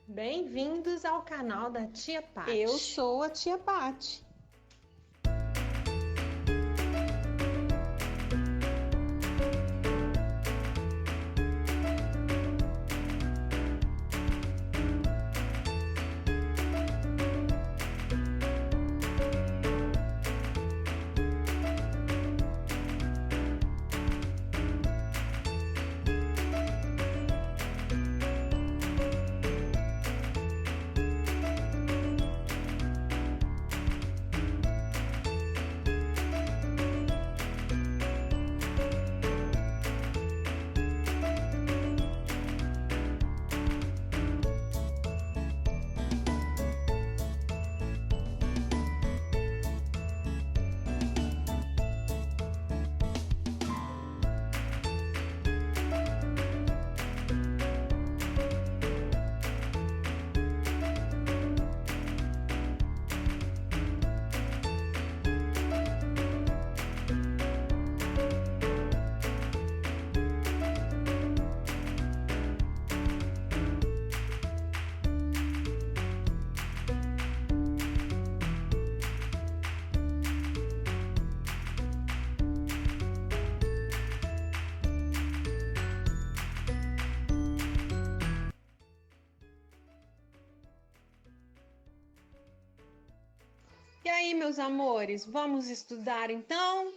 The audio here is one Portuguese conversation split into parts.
Bem-vindos ao canal da Tia Pati. Eu sou a Tia Pati. E aí, meus amores, vamos estudar então?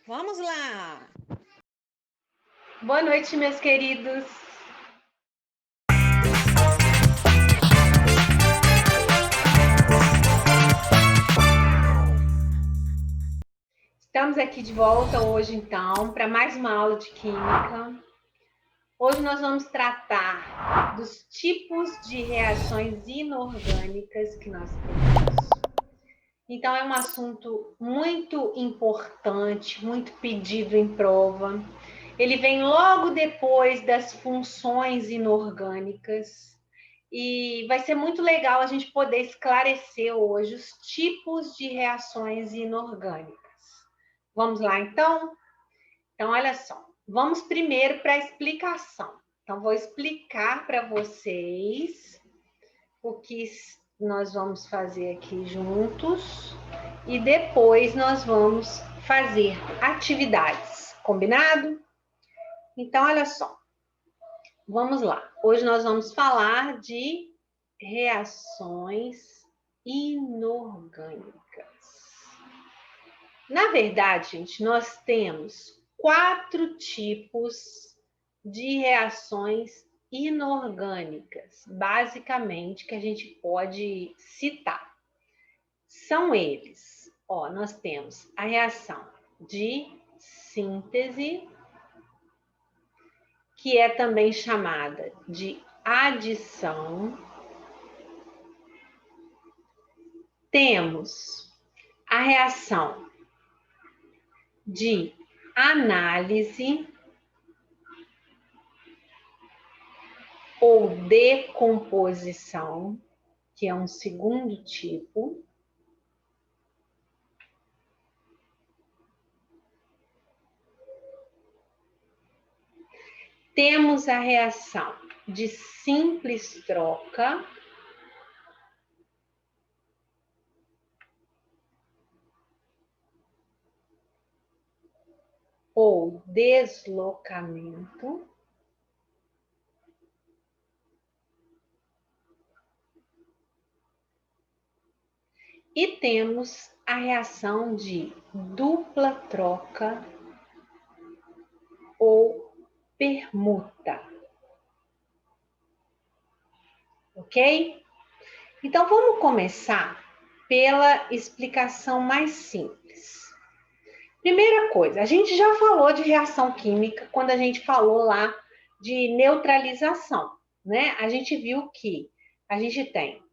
Vamos lá! Boa noite, meus queridos! Estamos aqui de volta hoje, então, para mais uma aula de Química. Hoje nós vamos tratar dos tipos de reações inorgânicas que nós temos. Então, é um assunto muito importante, muito pedido em prova. Ele vem logo depois das funções inorgânicas e vai ser muito legal a gente poder esclarecer hoje os tipos de reações inorgânicas. Vamos lá, então? Então, olha só. Vamos primeiro para a explicação. Então, vou explicar para vocês o que nós vamos fazer aqui juntos e depois nós vamos fazer atividades, combinado? Então, olha só, vamos lá. Hoje nós vamos falar de reações inorgânicas. Na verdade, gente, nós temos 4 tipos de reações inorgânicas, basicamente, que a gente pode citar. São eles, ó, nós temos a reação de síntese, que é também chamada de adição. Temos a reação de análise ou decomposição, que é um segundo tipo. Temos a reação de simples troca, ou deslocamento. E temos a reação de dupla troca ou permuta. Ok? Então, vamos começar pela explicação mais simples. Primeira coisa, a gente já falou de reação química quando a gente falou lá de neutralização, né? A gente viu que a gente tem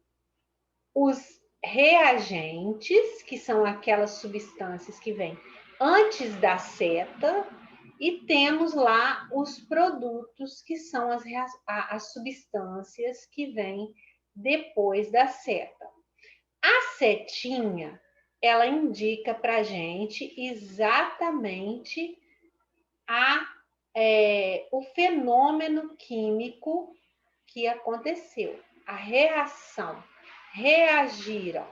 os reagentes, que são aquelas substâncias que vêm antes da seta, e temos lá os produtos, que são as substâncias que vêm depois da seta. A setinha, ela indica para a gente exatamente o fenômeno químico que aconteceu. a reação, reagiram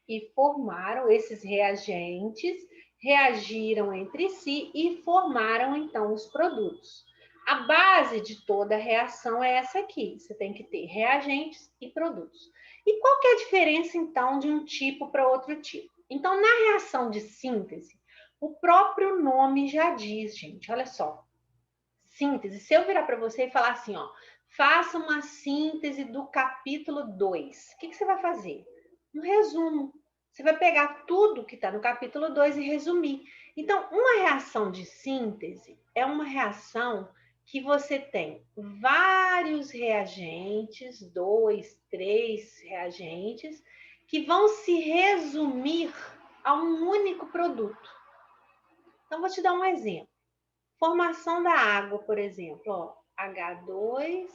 e formaram esses reagentes, reagiram entre si e formaram então os produtos. A base de toda reação é essa aqui. Você tem que ter reagentes e produtos. E qual que é a diferença então de um tipo para outro tipo? Então, na reação de síntese, o próprio nome já diz, gente, olha só. Síntese, se eu virar para você e falar assim, ó, faça uma síntese do capítulo 2, o que você vai fazer? Um resumo. Você vai pegar tudo que está no capítulo 2 e resumir. Então, uma reação de síntese é uma reação que você tem vários reagentes, 2, 3 reagentes, que vão se resumir a um único produto. Então, vou te dar um exemplo. Formação da água, por exemplo, ó, H2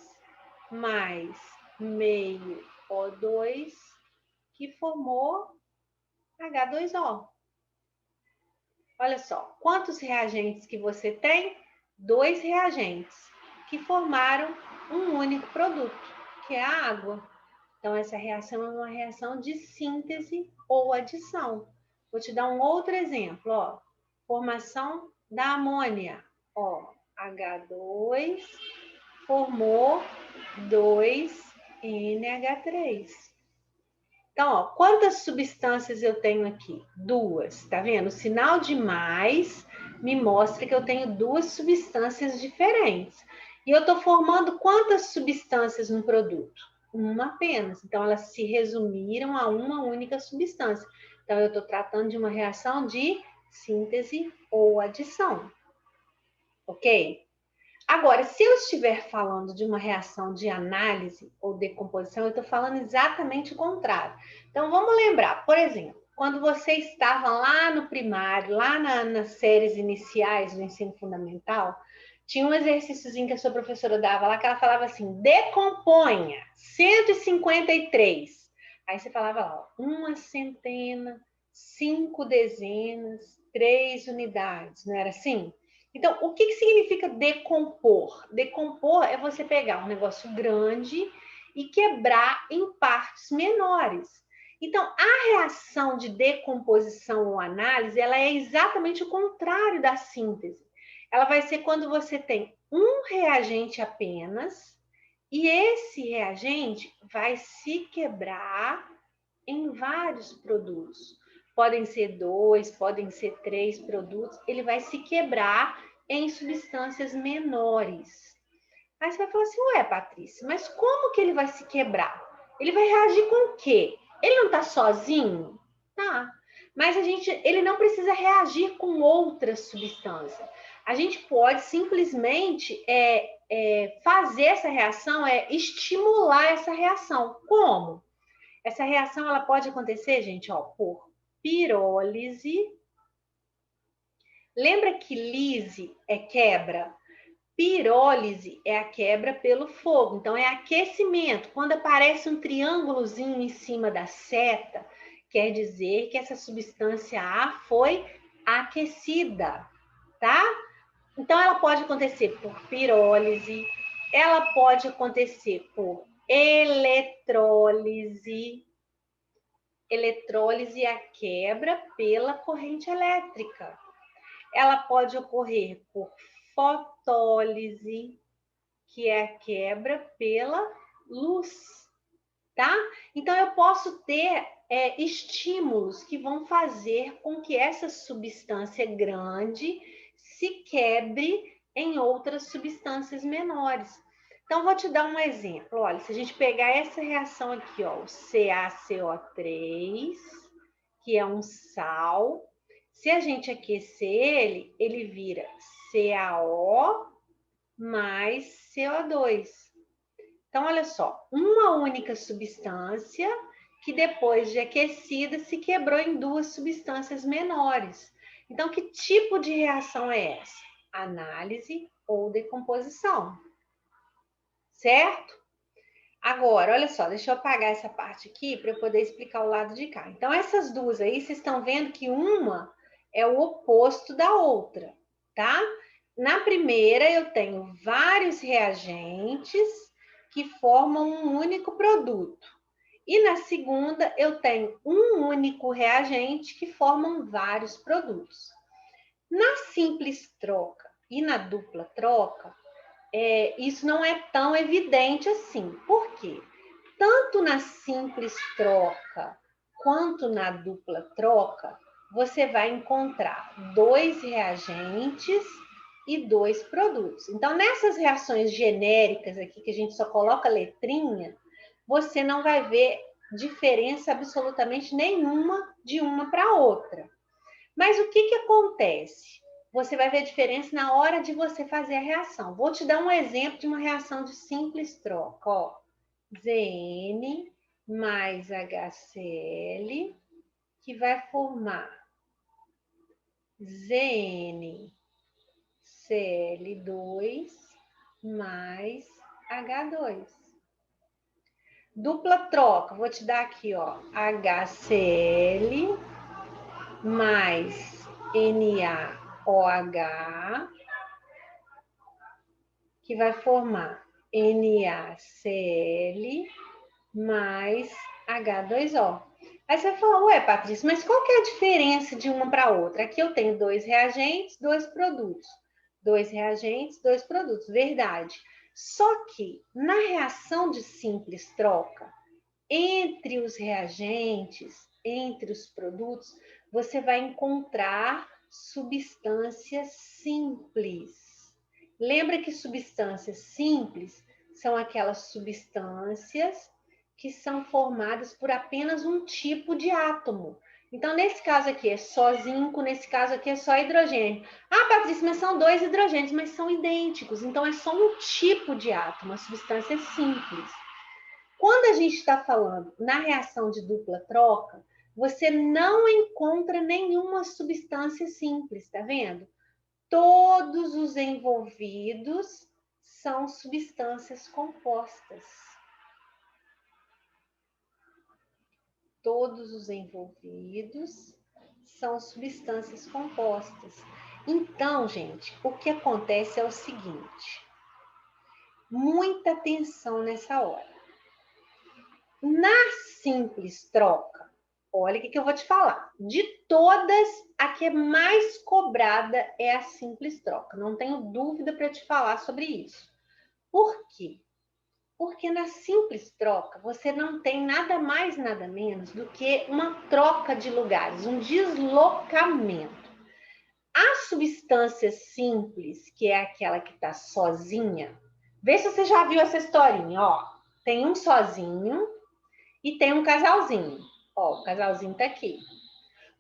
mais meio O2, que formou H2O. Olha só, quantos reagentes que você tem? 2 reagentes, que formaram um único produto, que é a água. Então, essa reação é uma reação de síntese ou adição. Vou te dar um outro exemplo, ó. Formação da amônia, ó. H2 formou 2NH3. Então, ó, quantas substâncias eu tenho aqui? 2, tá vendo? O sinal de mais me mostra que eu tenho 2 substâncias diferentes. E eu estou formando quantas substâncias no produto? Uma apenas. Então, elas se resumiram a uma única substância. Então, eu estou tratando de uma reação de síntese ou adição. Ok? Agora, se eu estiver falando de uma reação de análise ou decomposição, eu estou falando exatamente o contrário. Então, vamos lembrar, por exemplo, quando você estava lá no primário, lá nas séries iniciais do ensino fundamental, tinha um exercíciozinho que a sua professora dava lá, que ela falava assim, decomponha 153. Aí você falava lá, uma centena, 5 dezenas, 3 unidades, não era assim? Então, o que significa decompor? Decompor é você pegar um negócio grande e quebrar em partes menores. Então, a reação de decomposição ou análise, ela é exatamente o contrário da síntese. Ela vai ser quando você tem um reagente apenas e esse reagente vai se quebrar em vários produtos. Podem ser 2, podem ser 3 produtos. Ele vai se quebrar em substâncias menores. Aí você vai falar assim, ué, Patrícia, mas como que ele vai se quebrar? Ele vai reagir com o quê? Ele não está sozinho? Tá. Mas ele não precisa reagir com outras substâncias. A gente pode simplesmente fazer essa reação, estimular essa reação. Como? Essa reação ela pode acontecer, gente, ó, por pirólise. Lembra que lise é quebra? Pirólise é a quebra pelo fogo. Então, é aquecimento. Quando aparece um triângulozinho em cima da seta, quer dizer que essa substância A foi aquecida, tá? Então, ela pode acontecer por pirólise, ela pode acontecer por eletrólise. Eletrólise é a quebra pela corrente elétrica. Ela pode ocorrer por fotólise, que é a quebra pela luz, tá? Então, eu posso ter estímulos que vão fazer com que essa substância grande se quebre em outras substâncias menores. Então, vou te dar um exemplo. Olha, se a gente pegar essa reação aqui, ó, o CaCO3, que é um sal, se a gente aquecer ele, ele vira CaO mais CO2. Então, olha só, uma única substância que depois de aquecida se quebrou em 2 substâncias menores. Então, que tipo de reação é essa? Análise ou decomposição. Certo? Agora, olha só, deixa eu apagar essa parte aqui para eu poder explicar o lado de cá. Então, essas duas aí, vocês estão vendo que uma é o oposto da outra, tá? Na primeira, eu tenho vários reagentes, que formam um único produto. E na segunda, eu tenho um único reagente que formam vários produtos. Na simples troca e na dupla troca, isso não é tão evidente assim. Por quê? Tanto na simples troca quanto na dupla troca, você vai encontrar dois reagentes e dois produtos. Então, nessas reações genéricas aqui, que a gente só coloca letrinha, você não vai ver diferença absolutamente nenhuma de uma para outra. Mas o que acontece? Você vai ver diferença na hora de você fazer a reação. Vou te dar um exemplo de uma reação de simples troca. Ó, Zn mais HCl, que vai formar ZnCl2 mais H2. Dupla troca, vou te dar aqui, ó, HCl mais NaOH, que vai formar NaCl mais H2O. Aí você fala, ué, Patrícia, mas qual que é a diferença de uma para outra? Aqui eu tenho dois reagentes, dois produtos. Dois reagentes, dois produtos, verdade. Só que na reação de simples troca, entre os reagentes, entre os produtos, você vai encontrar substâncias simples. Lembra que substâncias simples são aquelas substâncias que são formadas por apenas um tipo de átomo. Então, nesse caso aqui é só zinco, nesse caso aqui é só hidrogênio. Ah, Patrícia, mas são dois hidrogênios, mas são idênticos. Então, é só um tipo de átomo, uma substância simples. Quando a gente está falando na reação de dupla troca, você não encontra nenhuma substância simples, tá vendo? Todos os envolvidos são substâncias compostas. Todos os envolvidos são substâncias compostas. Então, gente, o que acontece é o seguinte: muita atenção nessa hora. Na simples troca, olha o que eu vou te falar. De todas, a que é mais cobrada é a simples troca. Não tenho dúvida para te falar sobre isso. Por quê? Porque na simples troca, você não tem nada mais, nada menos do que uma troca de lugares, um deslocamento. A substância simples, que é aquela que está sozinha, vê se você já viu essa historinha, ó. Tem um sozinho e tem um casalzinho. Ó, o casalzinho tá aqui.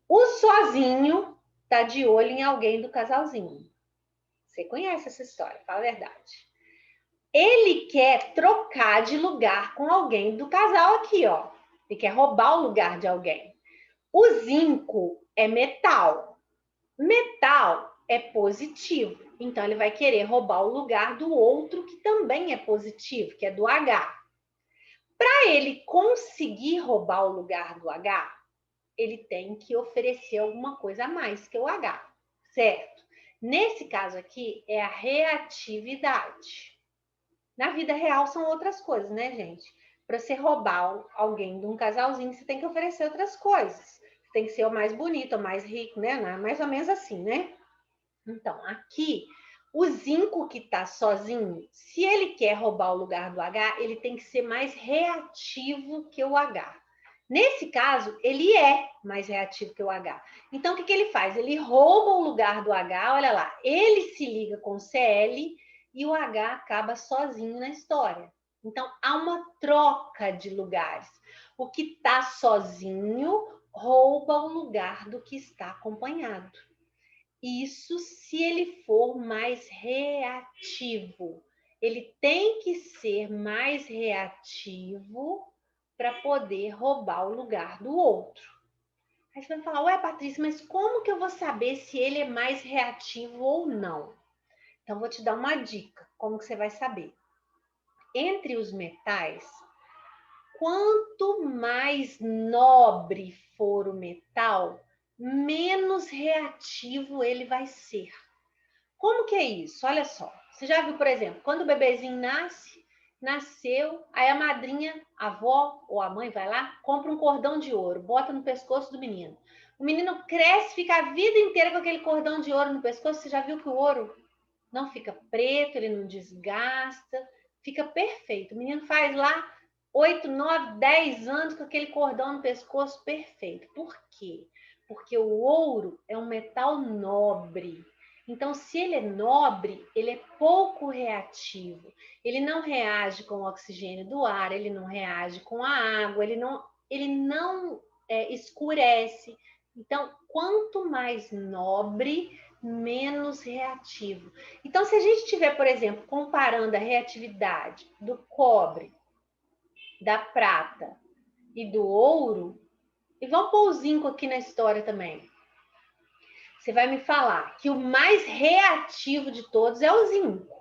O sozinho tá de olho em alguém do casalzinho. Você conhece essa história, fala a verdade. Ele quer trocar de lugar com alguém do casal aqui, ó. Ele quer roubar o lugar de alguém. O zinco é metal. Metal é positivo. Então, ele vai querer roubar o lugar do outro que também é positivo, que é do H. Para ele conseguir roubar o lugar do H, ele tem que oferecer alguma coisa a mais que o H, certo? Nesse caso aqui, é a reatividade. Na vida real são outras coisas, né, gente? Para você roubar alguém de um casalzinho, você tem que oferecer outras coisas. Tem que ser o mais bonito, o mais rico, né? Mais ou menos assim, né? Então, aqui, o zinco que está sozinho, se ele quer roubar o lugar do H, ele tem que ser mais reativo que o H. Nesse caso, ele é mais reativo que o H. Então, o que ele faz? Ele rouba o lugar do H, olha lá, ele se liga com o Cl e o H acaba sozinho na história. Então, há uma troca de lugares. O que está sozinho rouba o lugar do que está acompanhado. Isso se ele for mais reativo. Ele tem que ser mais reativo para poder roubar o lugar do outro. Aí você vai falar, ué, Patrícia, mas como que eu vou saber se ele é mais reativo ou não? Então, vou te dar uma dica, como que você vai saber. Entre os metais, quanto mais nobre for o metal, menos reativo ele vai ser. Como que é isso? Olha só. Você já viu, por exemplo, quando o bebezinho nasce, nasceu, aí a madrinha, a avó ou a mãe vai lá, compra um cordão de ouro, bota no pescoço do menino. O menino cresce, fica a vida inteira com aquele cordão de ouro no pescoço. Você já viu que o ouro não fica preto, ele não desgasta, fica perfeito. O menino faz lá 8, 9, 10 anos com aquele cordão no pescoço perfeito. Por quê? Porque o ouro é um metal nobre. Então, se ele é nobre, ele é pouco reativo. Ele não reage com o oxigênio do ar, ele não reage com a água, ele não escurece. Então, quanto mais nobre, menos reativo. Então, se a gente estiver, por exemplo, comparando a reatividade do cobre, da prata e do ouro, e vamos pôr o zinco aqui na história também. Você vai me falar que o mais reativo de todos é o zinco.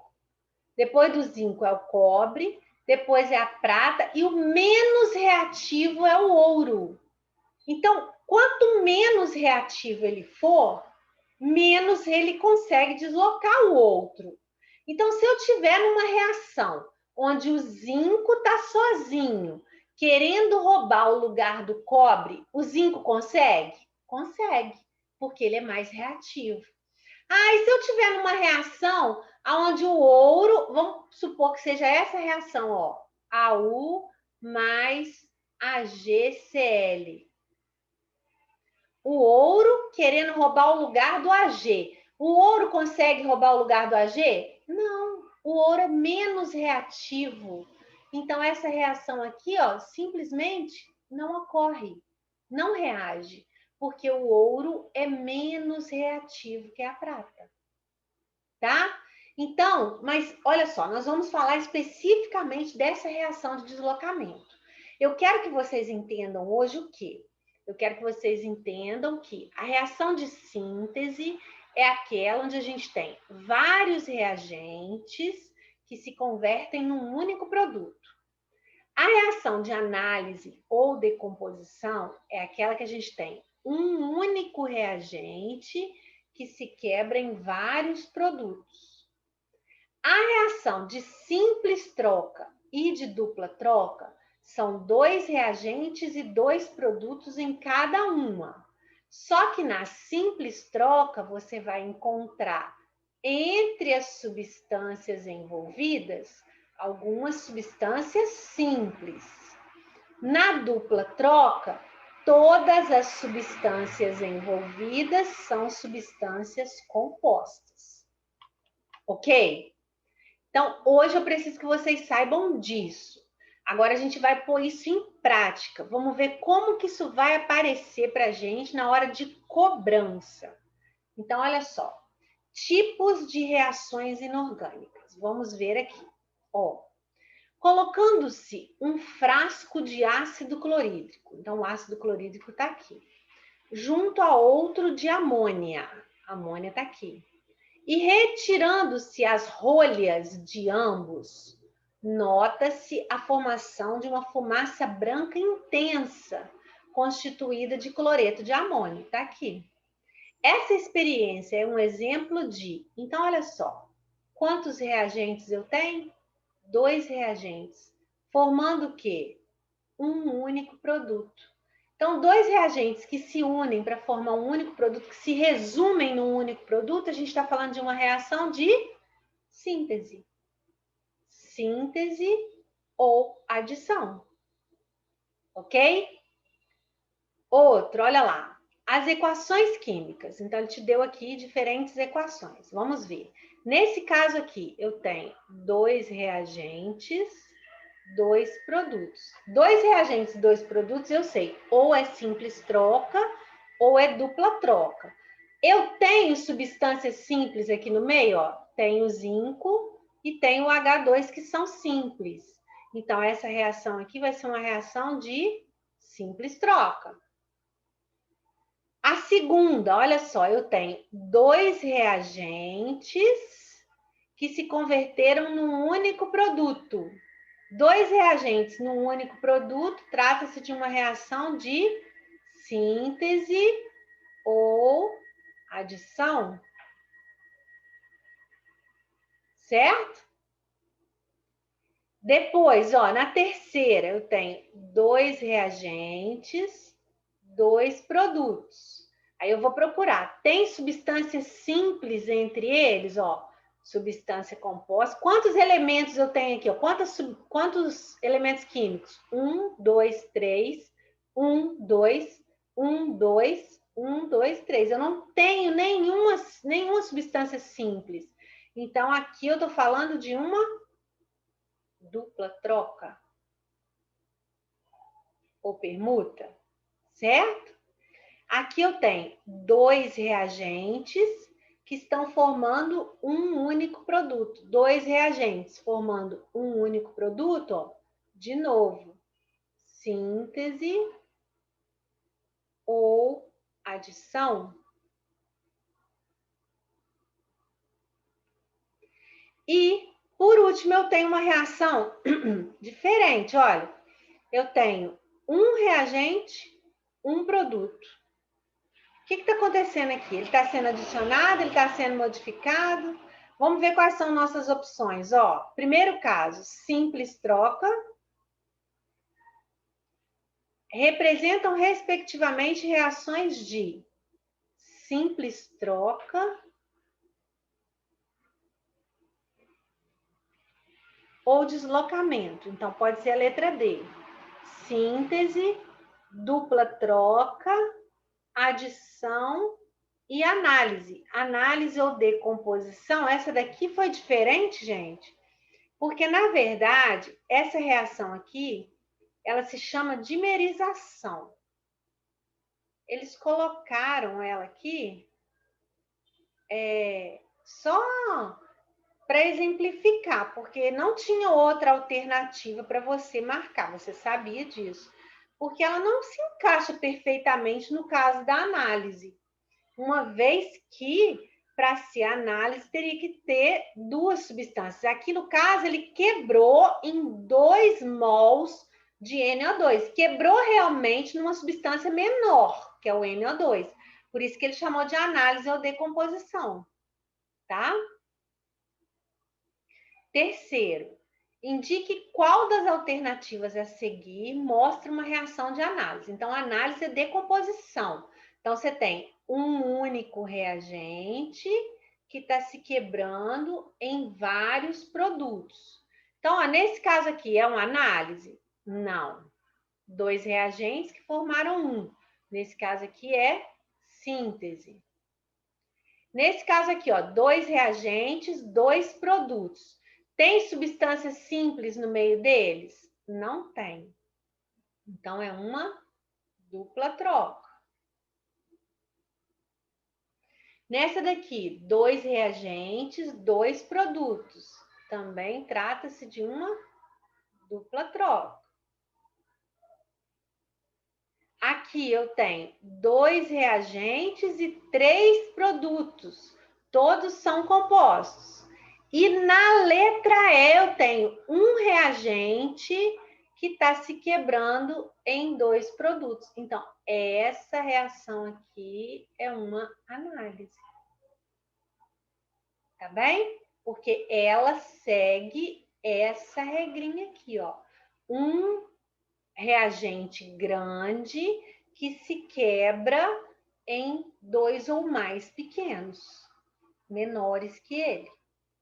Depois do zinco é o cobre, depois é a prata e o menos reativo é o ouro. Então, quanto menos reativo ele for, menos ele consegue deslocar o outro. Então, se eu tiver numa reação onde o zinco está sozinho, querendo roubar o lugar do cobre, o zinco consegue? Consegue, porque ele é mais reativo. Ah, e se eu tiver numa reação onde o ouro, vamos supor que seja essa reação, ó, AU mais AgCl. O ouro querendo roubar o lugar do Ag. O ouro consegue roubar o lugar do Ag? Não, o ouro é menos reativo. Então, essa reação aqui, ó, simplesmente não ocorre, não reage, porque o ouro é menos reativo que a prata, tá? Então, mas olha só, nós vamos falar especificamente dessa reação de deslocamento. Eu quero que vocês entendam hoje o quê? Eu quero que vocês entendam que a reação de síntese é aquela onde a gente tem vários reagentes que se convertem num único produto. A reação de análise ou decomposição é aquela que a gente tem um único reagente que se quebra em vários produtos. A reação de simples troca e de dupla troca são 2 reagentes e 2 produtos em cada uma. Só que na simples troca você vai encontrar entre as substâncias envolvidas algumas substâncias simples. Na dupla troca, todas as substâncias envolvidas são substâncias compostas. Ok? Então, hoje eu preciso que vocês saibam disso. Agora a gente vai pôr isso em prática. Vamos ver como que isso vai aparecer para a gente na hora de cobrança. Então, olha só. Tipos de reações inorgânicas. Vamos ver aqui. Ó, colocando-se um frasco de ácido clorídrico. Então, o ácido clorídrico está aqui. Junto a outro de amônia. A amônia está aqui. E retirando-se as rolhas de ambos, nota-se a formação de uma fumaça branca intensa, constituída de cloreto de amônio. Está aqui. Essa experiência é um exemplo de... Então, olha só. Quantos reagentes eu tenho? 2 reagentes. Formando o quê? Um único produto. Então, 2 reagentes que se unem para formar um único produto, que se resumem num único produto, a gente está falando de uma reação de síntese. Síntese ou adição. Ok? Outro, olha lá. As equações químicas. Então, ele te deu aqui diferentes equações. Vamos ver. Nesse caso aqui, eu tenho 2 reagentes, 2 produtos. 2 reagentes e 2 produtos, eu sei, ou é simples troca ou é dupla troca. Eu tenho substâncias simples aqui no meio, ó. Tenho zinco e tenho o H2 que são simples. Então, essa reação aqui vai ser uma reação de simples troca. A segunda, olha só, eu tenho 2 reagentes que se converteram num único produto. 2 reagentes num único produto, trata-se de uma reação de síntese ou adição. Certo? Depois, ó, na terceira, eu tenho 2 reagentes, 2 produtos. Aí eu vou procurar. Tem substâncias simples entre eles, ó. Substância composta. Quantos elementos eu tenho aqui? Ó? Quantos elementos químicos? 1, 2, 3. 1, 2, 1, 2, 1, 2, 3. Eu não tenho nenhuma substância simples. Então, aqui eu estou falando de uma dupla troca ou permuta, certo? Aqui eu tenho 2 reagentes que estão formando um único produto. 2 reagentes formando um único produto, ó. De novo, síntese ou adição. E, por último, eu tenho uma reação diferente. Olha, eu tenho um reagente, um produto. O que está acontecendo aqui? Ele está sendo adicionado, ele está sendo modificado? Vamos ver quais são nossas opções. Ó, primeiro caso, simples troca. Representam, respectivamente, reações de simples troca ou deslocamento. Então, pode ser a letra D. Síntese, dupla troca, adição e análise. Análise ou decomposição, essa daqui foi diferente, gente, porque, na verdade, essa reação aqui, ela se chama dimerização. Eles colocaram ela aqui só para exemplificar, porque não tinha outra alternativa para você marcar, você sabia disso. Porque ela não se encaixa perfeitamente no caso da análise. Uma vez que, para ser análise, teria que ter 2 substâncias. Aqui, no caso, ele quebrou em 2 mols de NO2. Quebrou realmente numa substância menor, que é o NO2. Por isso que ele chamou de análise ou decomposição, tá? Terceiro, indique qual das alternativas a seguir mostra uma reação de análise. Então, análise é decomposição. Então, você tem um único reagente que está se quebrando em vários produtos. Então, ó, nesse caso aqui, é uma análise? Não. 2 reagentes que formaram um. Nesse caso aqui é síntese. Nesse caso aqui, ó, 2 reagentes, 2 produtos. Tem substâncias simples no meio deles? Não tem. Então, é uma dupla troca. Nessa daqui, 2 reagentes, 2 produtos. Também trata-se de uma dupla troca. Aqui eu tenho 2 reagentes e 3 produtos. Todos são compostos. E na letra E eu tenho um reagente que está se quebrando em 2 produtos. Então, essa reação aqui é uma análise. Tá bem? Porque ela segue essa regrinha aqui, ó. Um reagente grande que se quebra em 2 ou mais pequenos, menores que ele,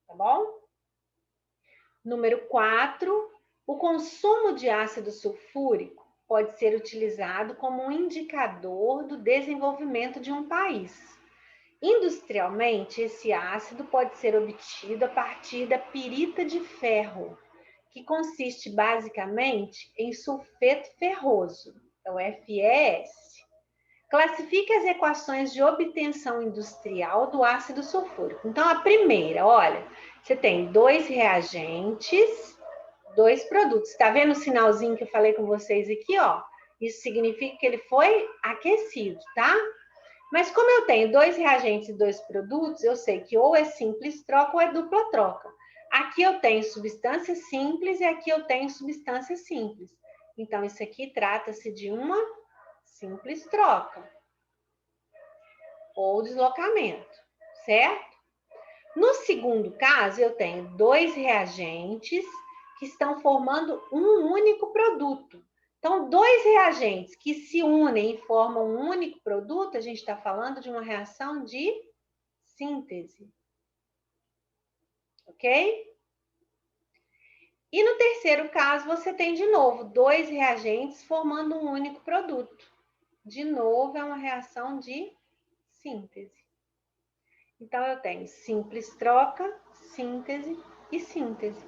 tá bom? Número 4, o consumo de ácido sulfúrico pode ser utilizado como um indicador do desenvolvimento de um país. Industrialmente, esse ácido pode ser obtido a partir da pirita de ferro, que consiste basicamente em sulfeto ferroso, é o FeS. Classifique as equações de obtenção industrial do ácido sulfúrico. Então, a primeira, olha, você tem 2 reagentes, 2 produtos. Está vendo o sinalzinho que eu falei com vocês aqui, ó? Isso significa que ele foi aquecido, tá? Mas como eu tenho 2 reagentes e 2 produtos, eu sei que ou é simples troca ou é dupla troca. Aqui eu tenho substância simples e aqui eu tenho substância simples. Então, isso aqui trata-se de uma simples troca ou deslocamento, certo? No segundo caso, eu tenho 2 reagentes que estão formando um único produto. Então, dois reagentes que se unem e formam um único produto, a gente está falando de uma reação de síntese. Ok? E no terceiro caso, você tem de novo dois reagentes formando um único produto. De novo, é uma reação de síntese. Então, eu tenho simples troca, síntese e síntese.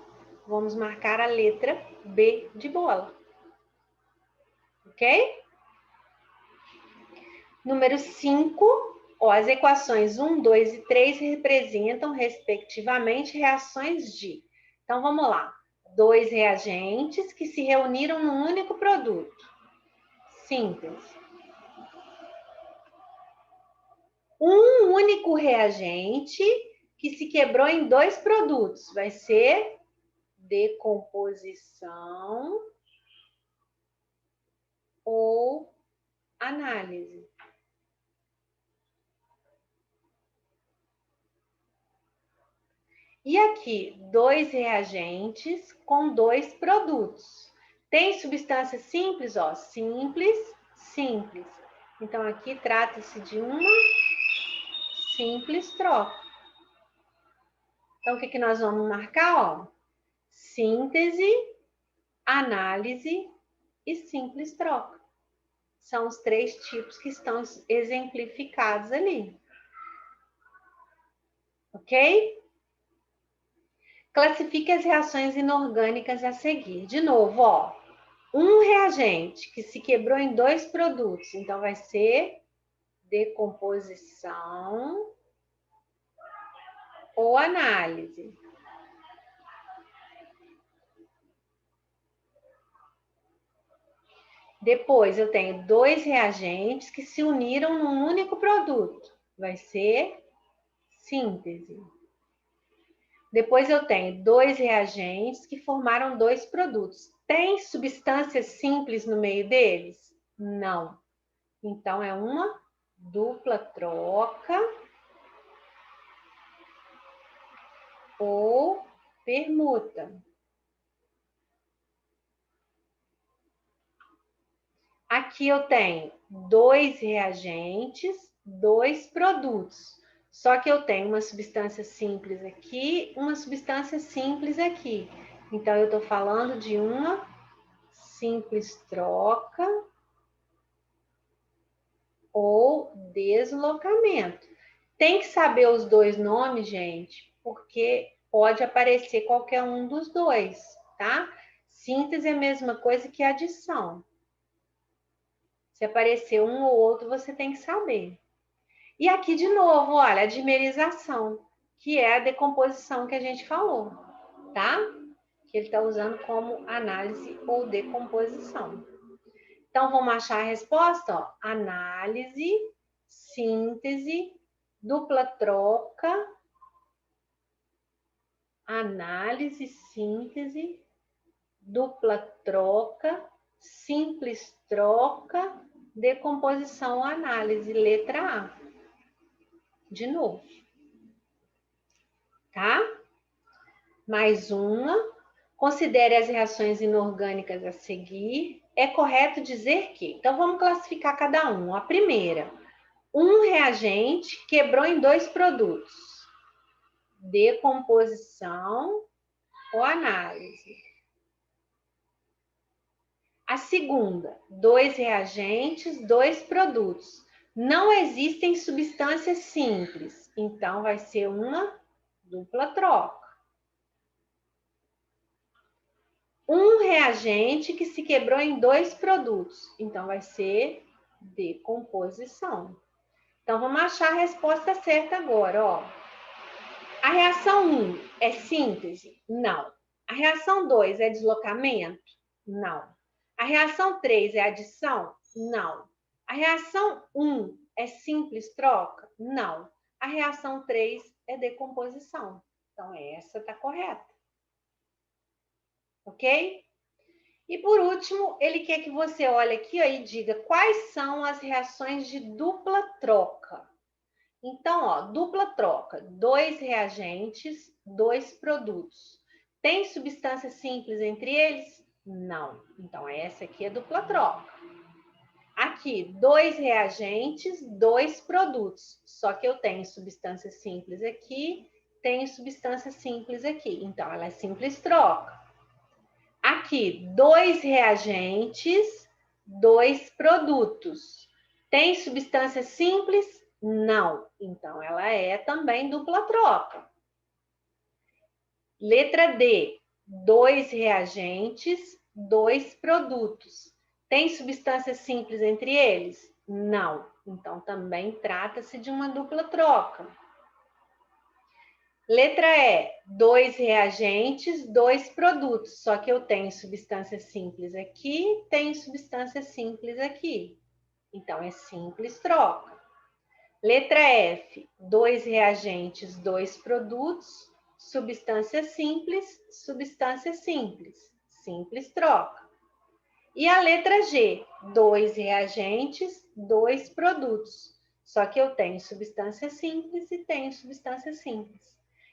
Vamos marcar a letra B de bola. Ok? Número 5, as equações 1, 2 e 3 representam, respectivamente, reações de. Então, vamos lá. Dois reagentes que se reuniram num único produto. Síntese. Um único reagente que se quebrou em dois produtos. Vai ser decomposição ou análise. E aqui, dois reagentes com dois produtos. Tem substância simples, ó, simples, simples. Então, aqui trata-se de uma simples troca. Então, o que nós vamos marcar, ó? Síntese, análise e simples troca. São os três tipos que estão exemplificados ali. Ok? Classifique as reações inorgânicas a seguir. De novo, ó. Um reagente que se quebrou em dois produtos, então vai ser decomposição ou análise. Depois eu tenho dois reagentes que se uniram num único produto, vai ser síntese. Depois eu tenho dois reagentes que formaram dois produtos. Tem substâncias simples no meio deles? Não. Então é uma dupla troca ou permuta. Aqui eu tenho dois reagentes, dois produtos. Só que eu tenho uma substância simples aqui, uma substância simples aqui. Então, eu estou falando de uma simples troca ou deslocamento. Tem que saber os dois nomes, gente, porque pode aparecer qualquer um dos dois, tá? Síntese é a mesma coisa que adição. Se aparecer um ou outro, você tem que saber. E aqui, de novo, olha, a dimerização, que é a decomposição que a gente falou, tá? Que ele está usando como análise ou decomposição. Então, vamos achar a resposta, ó. Análise, síntese, dupla troca, análise, síntese, dupla troca, simples troca, decomposição, análise, letra A. De novo. Tá? Mais uma. Considere as reações inorgânicas a seguir. É correto dizer que... Então, vamos classificar cada um. A primeira. Um reagente quebrou em dois produtos. Decomposição ou análise. A segunda. Dois reagentes, dois produtos. Não existem substâncias simples. Então, vai ser uma dupla troca. Um reagente que se quebrou em dois produtos. Então, vai ser decomposição. Então, vamos achar a resposta certa agora, ó. A reação 1 é síntese? Não. A reação 2 é deslocamento? Não. A reação 3 é adição? Não. A reação 1 é simples troca? Não. A reação 3 é decomposição. Então, essa está correta. Ok? E por último, ele quer que você olhe aqui ó, e diga quais são as reações de dupla troca. Então, ó, dupla troca, dois reagentes, dois produtos. Tem substância simples entre eles? Não. Então, essa aqui é dupla troca. Aqui, 2 reagentes, 2 produtos. Só que eu tenho substância simples aqui, tenho substância simples aqui. Então, ela é simples troca. Aqui, 2 reagentes, 2 produtos. Tem substância simples? Não. Então, ela é também dupla troca. Letra D, 2 reagentes, 2 produtos. Tem substância simples entre eles? Não. Então, também trata-se de uma dupla troca. Letra E, 2 reagentes, 2 produtos. Só que eu tenho substância simples aqui, tenho substância simples aqui. Então, é simples troca. Letra F, 2 reagentes, 2 produtos. Substância simples, simples troca. E a letra G, 2 reagentes, 2 produtos. Só que eu tenho substância simples e tenho substância simples.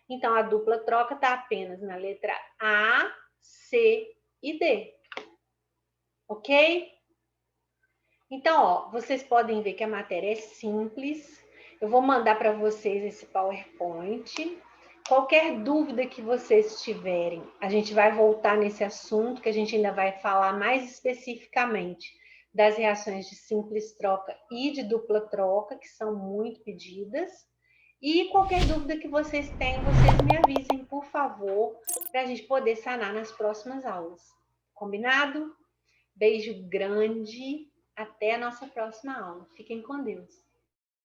Então, a dupla troca está apenas na letra A, C e D. Ok? Então, ó, vocês podem ver que a matéria é simples. Eu vou mandar para vocês esse PowerPoint. Qualquer dúvida que vocês tiverem, a gente vai voltar nesse assunto, que a gente ainda vai falar mais especificamente das reações de simples troca e de dupla troca, que são muito pedidas. E qualquer dúvida que vocês tenham, vocês me avisem, por favor, para a gente poder sanar nas próximas aulas. Combinado? Beijo grande. Até a nossa próxima aula. Fiquem com Deus.